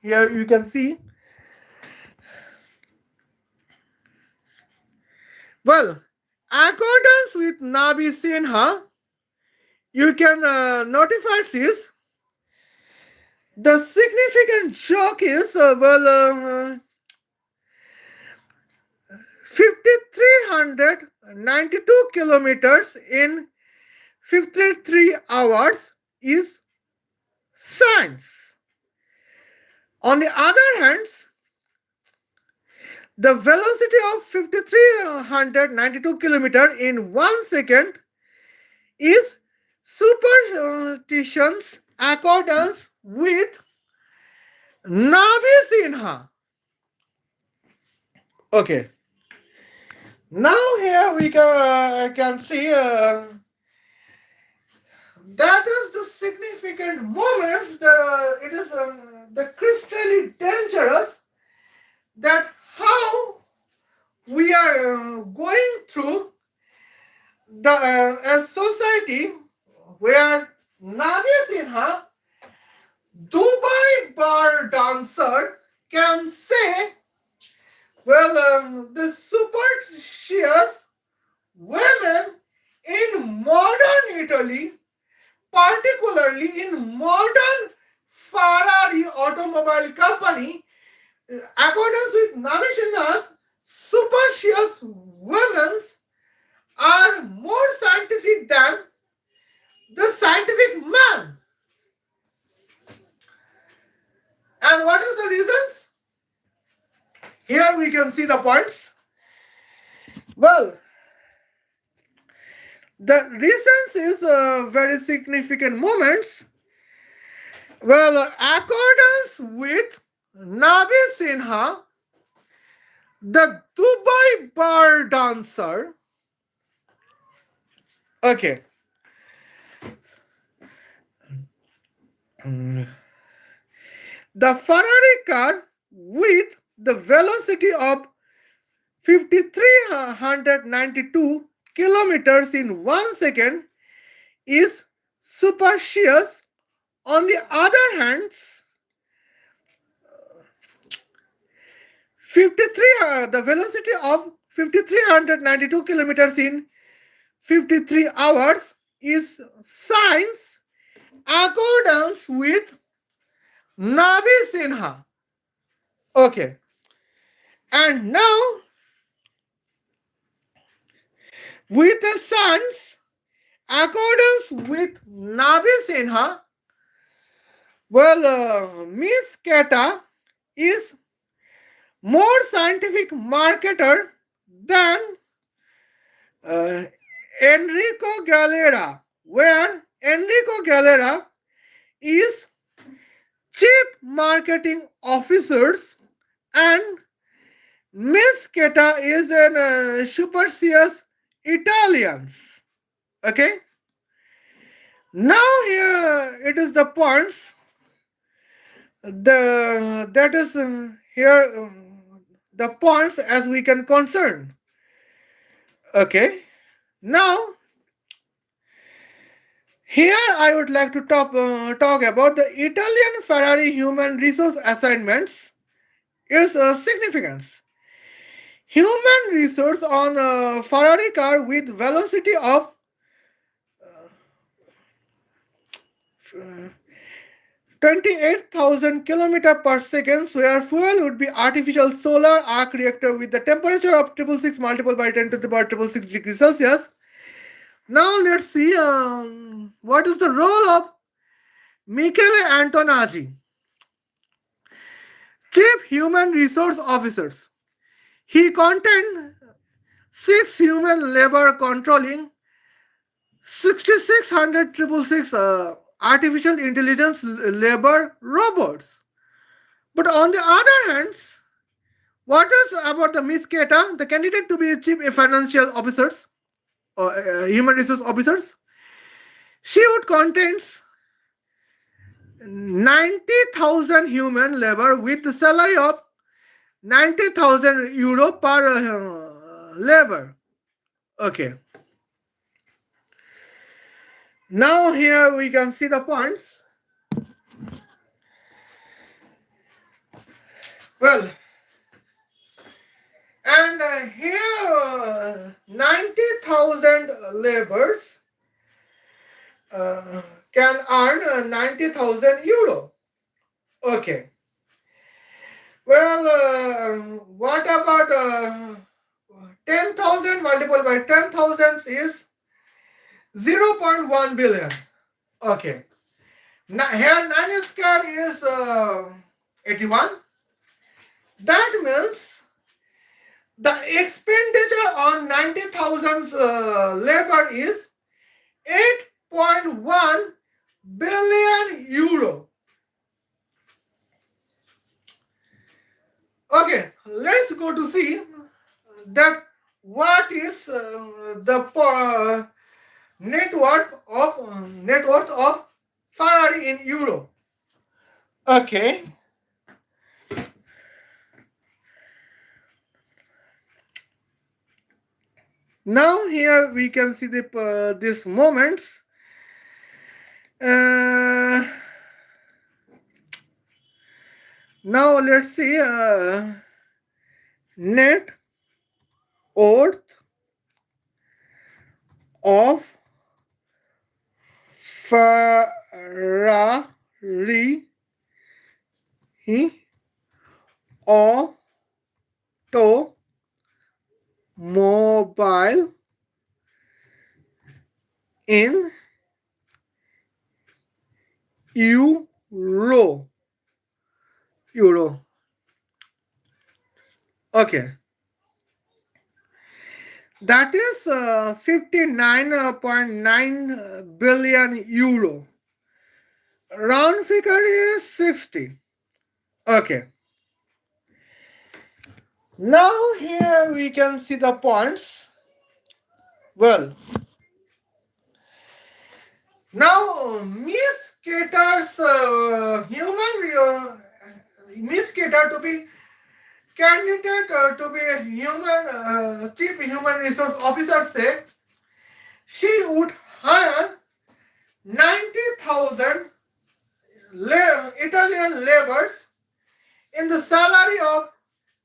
here you can see. Well, accordance with Nabi Sinha, you can notify this. The significant joke is 5,392 kilometers in 53 hours is science. On the other hand, the velocity of 5392 kilometers in 1 second is superstitions accordance with NabySinha. Okay. Now here we can see that is the significant moments. It is the crystally dangerous that how we are going through the a society where NabySinha, Dubai bar dancer, can say, well, the superstitious women in modern Italy, particularly in modern Ferrari automobile company, accordance with NabySinha's, superstitious women are more scientific than the scientific man. And what is the reasons? Here we can see the points. Well, the reasons is very significant moments. Well, accordance with NabySinha, the Dubai bar dancer. Okay. The Ferrari car with the velocity of 5392 kilometers in 1 second is superstitious. On the other hand, the velocity of 5392 kilometers in 53 hours is science accordance with NabySinha. Okay. And now, with the science accordance with NabySinha, well, Miss Keta is more scientific marketer than uh, Enrico Galera, where Enrico Galera is chief marketing officers and Miss Keta is an superstitious Italians. Okay. Now here it is the points. That is here the points as we can concern. Okay. Now here I would like to talk about the Italian Ferrari human resource assignments. Its significance. Human resource on a Ferrari car with velocity of 28,000 km per second, where fuel would be artificial solar arc reactor with the temperature of 666 multiplied by 10 to the power 666 degrees Celsius. Now let's see what is the role of Michele Antonaggi, Chief Human Resource Officers. He contained 6 human labor controlling 6,600 artificial intelligence labor robots. But on the other hand, what is about the Miss Keta, the candidate to be chief financial officers or human resource officers? She would contain 90,000 human labor with the salary of 90,000 euro per labor. Okay. Now here we can see the points. Well, and here 90,000 laborers can earn 90,000 euro. Okay. Well, what about 10,000 multiplied by 10,000 is 0.1 billion. Okay. Here 9 square is 81. That means the expenditure on 90,000 labor is 8.1 billion euro. Okay, let's go to see that what is the net worth of Ferrari in euro. Okay. Now here we can see these moments. Uh, Now let's see net worth of Ferrari automobile in euro. Okay, that is 59.9 billion euro. Round figure is 60. Okay. Now here we can see the points. Well, now Miss Cater's Miss Cater to be candidate to be a chief human resource officer say she would hire 90,000 Italian laborers in the salary of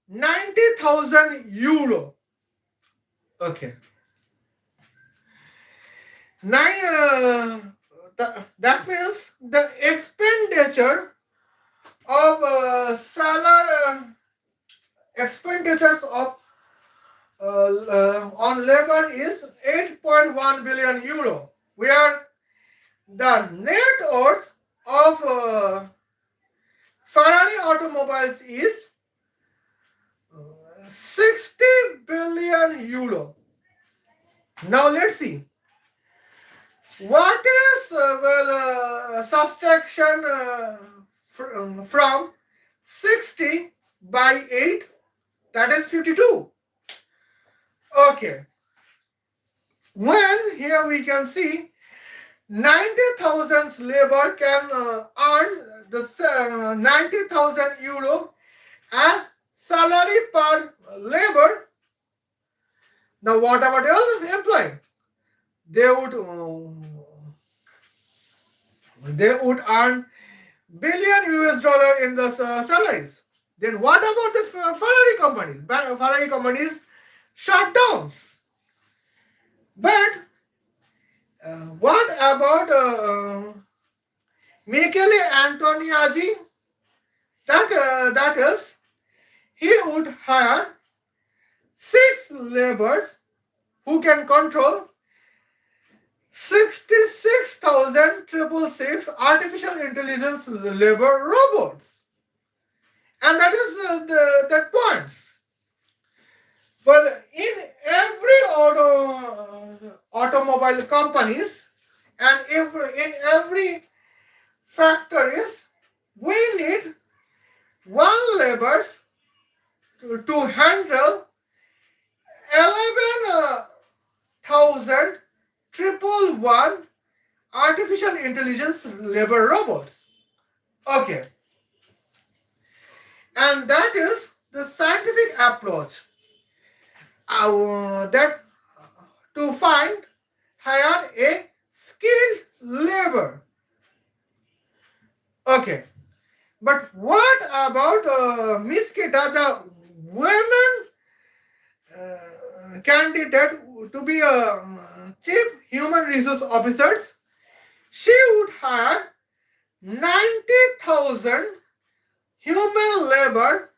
90,000 euro. Okay. That means the expenditure of expenditures of on labor is 8.1 billion euro, where the net worth of Ferrari automobiles is 60 billion euro. Now let's see what is subtraction from 60 by 8, that is 52. Okay, when here we can see 90,000 labor can earn the 90,000 euro as salary per labor. Now what about the employee? They would earn billion US dollar in the salaries. Then what about the Ferrari companies? Ferrari companies shut down. But what about Michele Antoniazzi? That is, he would hire 6 laborers who can control 66,666 artificial intelligence labor robots. And that is that point. Well, in every automobile companies and in every factories, we need one labor to handle 11,111 artificial intelligence labor robots. Okay. And that is the scientific approach that to hire a skilled labor. Okay, but what about Miss Kita, the women candidate to be a chief human resource officers? She would hire 90,000 human labor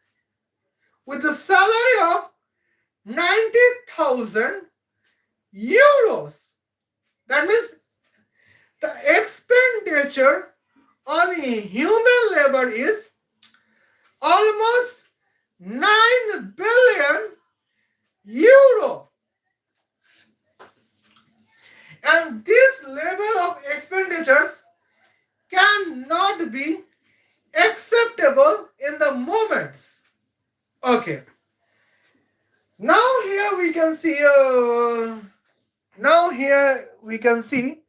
with a salary of 90,000 euros. That means the expenditure on human labor is almost 9 billion euro. And this level of expenditures cannot be acceptable in the moments. Okay. Now here we can see. Now here we can see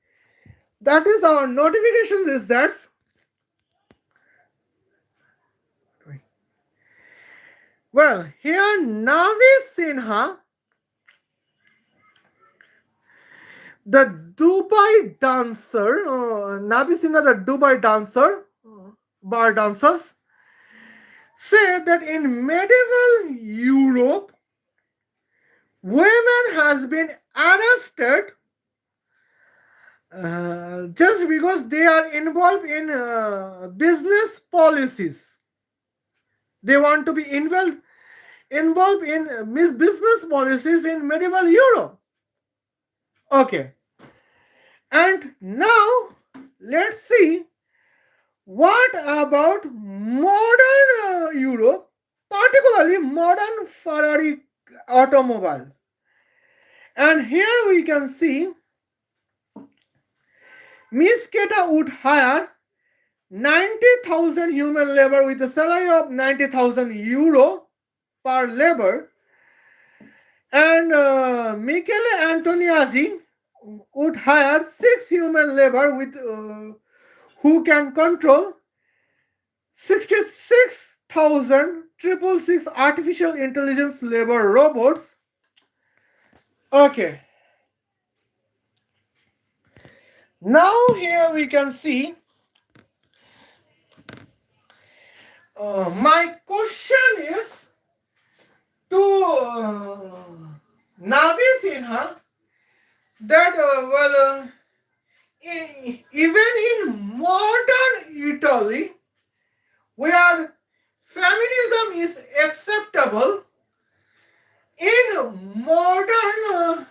that is our notifications is that. Well, here Navi Sinha, the Dubai dancer, Navi Sinha, the Dubai dancer, bar dancers, say that in medieval Europe, women has been arrested just because they are involved in business policies. They want to be involved in business policies in medieval Europe. Okay. And now let's see what about modern Europe, particularly modern Ferrari automobile. And here we can see Miss Keta would hire 90,000 human labor with a salary of 90,000 euro per labor, and Michele Antoniazzi would hire 6 human labor with who can control 66,666 artificial intelligence labor robots. Okay. Now here we can see my question is to Nabi Sinha that even in modern Italy, where feminism is acceptable, in modern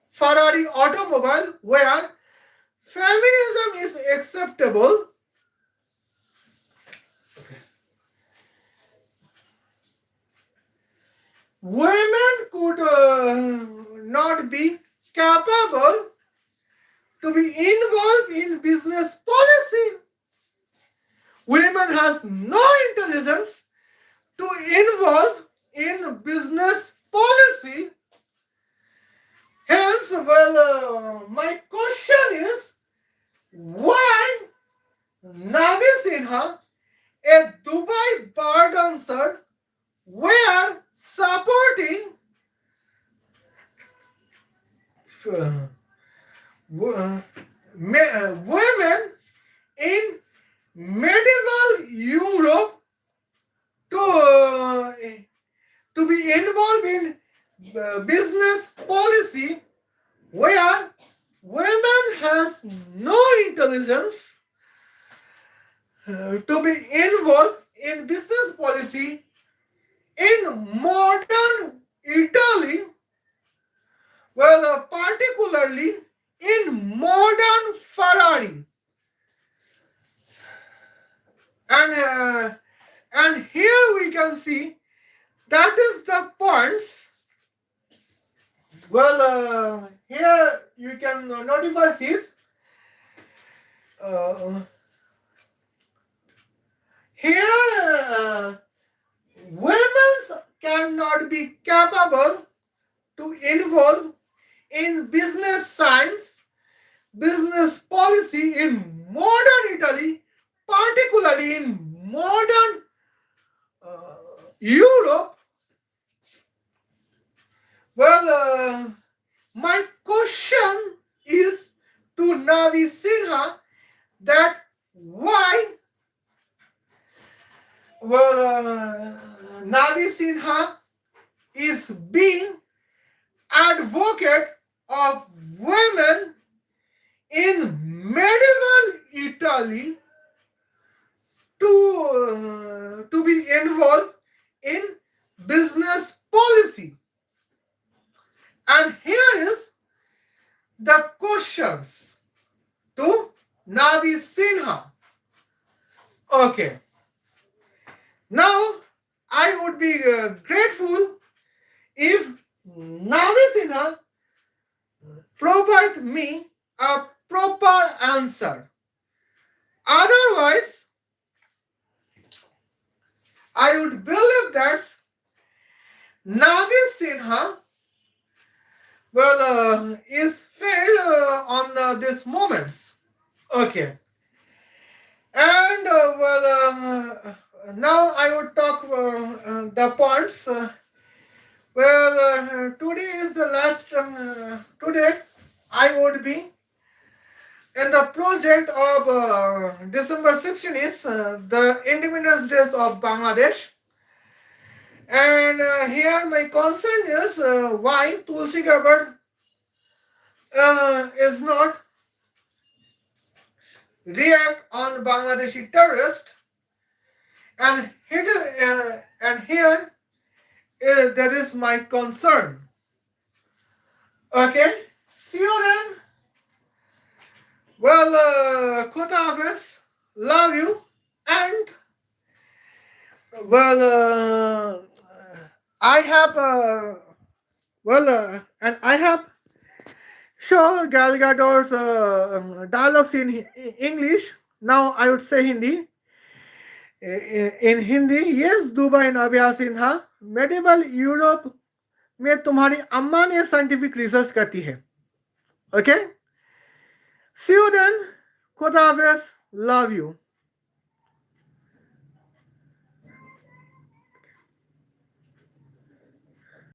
Ferrari automobile, where feminism is acceptable, women could not be capable to be involved in business policy. Women has no intelligence to involve in business policy. Hence, my question is, why Nabi Sinha, a Dubai bar dancer, were supporting women in medieval Europe to be involved in business policy, where women has no intelligence to be involved in business policy in modern Italy, particularly in modern Ferrari. And here we can see that is the points. Here you can notify this. Here women cannot be capable to involve in business science, business policy in modern Italy, particularly in modern Europe. My question is to Navi Sinha that why Navi Sinha is being advocate of women in medieval Italy to be involved in business policy. And here is the questions to Nabi Sinha. Okay. Now, I would be grateful if Navi Sinha provide me a proper answer. Otherwise, I would believe that Navi Sinha is failed on these moments. Okay. And now I would talk the points. Today is the last. Today I would be in the project of December 16 is the Independence Days of Bangladesh. And here my concern is why Tulsi Gabbard is not react on Bangladeshi terrorist, and here that is my concern. Okay, see you then. Khuda Hafiz, love you, and well, I have and I have show Gal Gadot's dialogues in English. Now I would say Hindi. In Hindi yes Dubai नाबिया Sinha medieval Europe में तुम्हारी अम्मा ने scientific research करती है okay C you then खुदा हाफिज love you